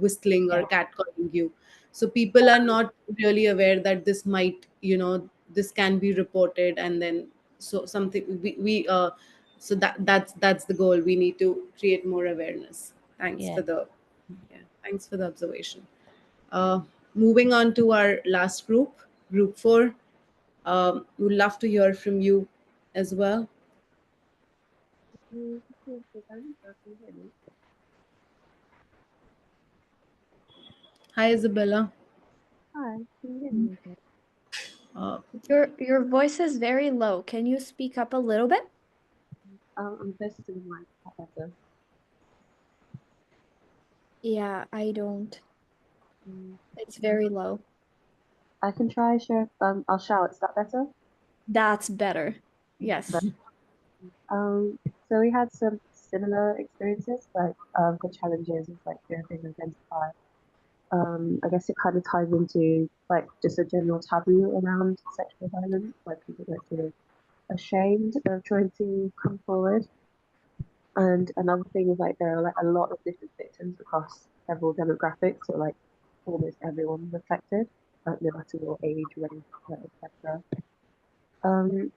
whistling or Yeah. catcalling you. So people are not really aware that this might, this can be reported, and then so something we so that's the goal. We need to create more awareness. Thanks Yeah. for the, yeah, thanks for the observation. uh, Moving on to our last group, group four. Would love to hear from you as well. Hi, Isabella. Hi, can you hear me okay? uh, Your voice is very low. Can you speak up a little bit? I'm closer to the mic, is that better? Yeah, I don't. Mm, It's very low. I can try share, I'll shout, is that better? That's better. Yes. But, so we had some similar experiences, like the challenges of like fear of being identified. I guess it kind of ties into like just a general taboo around sexual violence, like people don't feel ashamed of trying to come forward. And another thing is like there are like a lot of different victims across several demographics, so like almost everyone was affected, no matter your age, race, etc. Um,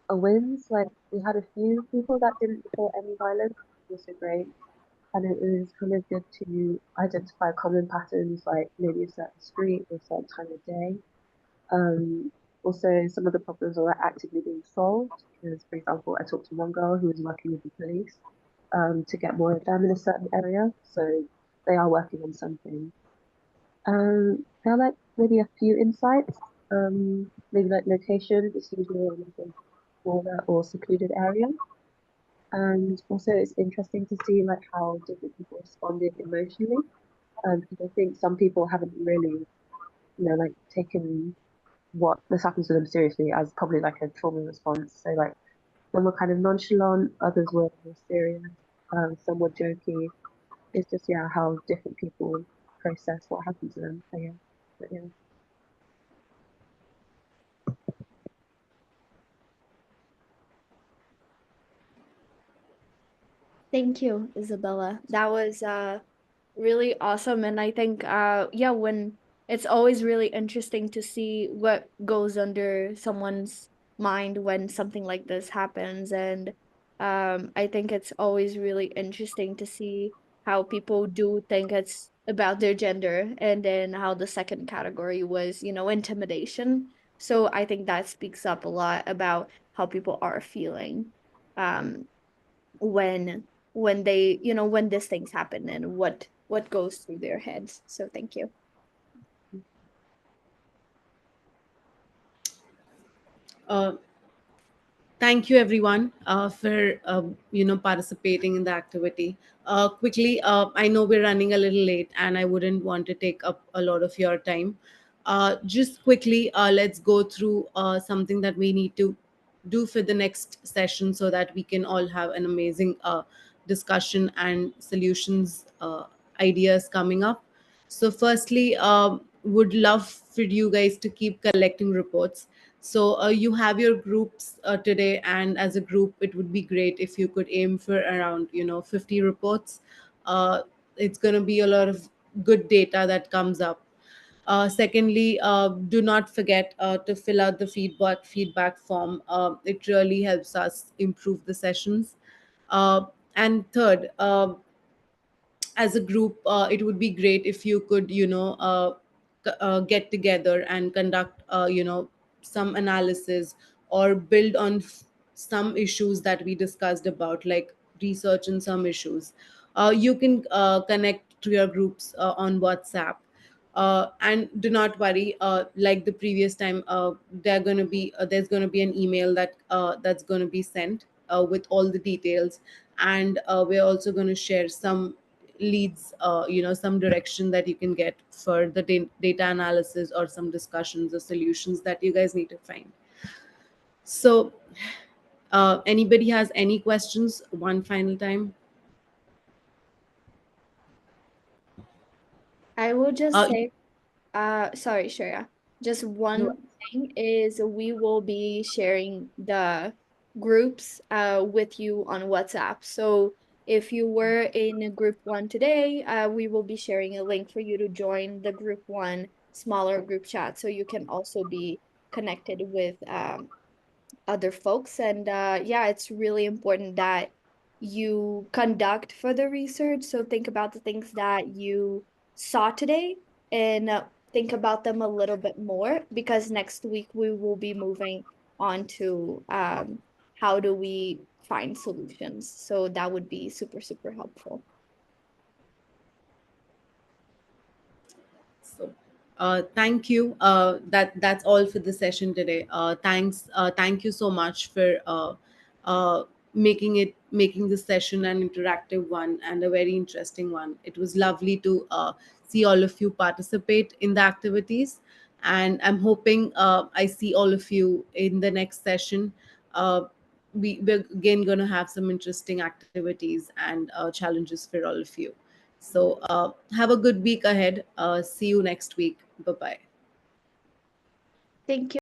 wins, like we had a few people that didn't report any violence, which was also great. And it was kind of good to identify common patterns, like maybe a certain street or a certain time of day. Um, Also, some of the problems are actively being solved. Because, for example, I talked to one girl who was working with the police to get more of them in a certain area. So they are working on something. There are like maybe a few insights. Maybe like location, it's usually in like a smaller or secluded area. And also, it's interesting to see like how different people responded emotionally. Because I think some people haven't really, like taken what this happens to them seriously as probably like a trauma response. So like some were kind of nonchalant, others were more serious, some were jokey. It's just yeah how different people process what happened to them. So yeah, but yeah. Thank you, Isabella. That was really awesome. And I think yeah, when it's always really interesting to see what goes under someone's mind when something like this happens. And I think it's always really interesting to see how people do think it's about their gender, and then how the second category was, intimidation. So I think that speaks up a lot about how people are feeling um when they, when these things happen, and what goes through their heads. So thank you. Uh, Thank you, everyone, for participating in the activity. Quickly, I know we're running a little late, and I wouldn't want to take up a lot of your time. Just quickly, let's go through something that we need to do for the next session, so that we can all have an amazing discussion and solutions ideas coming up. So, firstly, would love for you guys to keep collecting reports. So you have your groups today, and as a group, it would be great if you could aim for around 50 reports. Uh, it's going to be a lot of good data that comes up. Secondly, do not forget to fill out the feedback form. It really helps us improve the sessions. And third, as a group, it would be great if you could get together and conduct some analysis, or build on some issues that we discussed about, like research in some issues. You can connect to your groups on WhatsApp. And do not worry, like the previous time, there's going to be an email that's going to be sent with all the details. And we're also going to share some leads, some direction that you can get for the data analysis, or some discussions or solutions that you guys need to find. So anybody has any questions one final time? I will just uh, say, sorry, Shreya. Just no, one thing is we will be sharing the groups with you on WhatsApp. So if you were in group one today, we will be sharing a link for you to join the group one smaller group chat, so you can also be connected with other folks. And yeah, it's really important that you conduct further research. So think about the things that you saw today, and think about them a little bit more, because next week we will be moving on to how do we find solutions. So that would be super, super helpful. So, thank you. That's all for the session today. Thanks. Thank you so much for uh, making this session an interactive one and a very interesting one. It was lovely to see all of you participate in the activities, and I'm hoping I see all of you in the next session. We're again going to have some interesting activities and challenges for all of you. So have a good week ahead. See you next week. Bye bye. Thank you.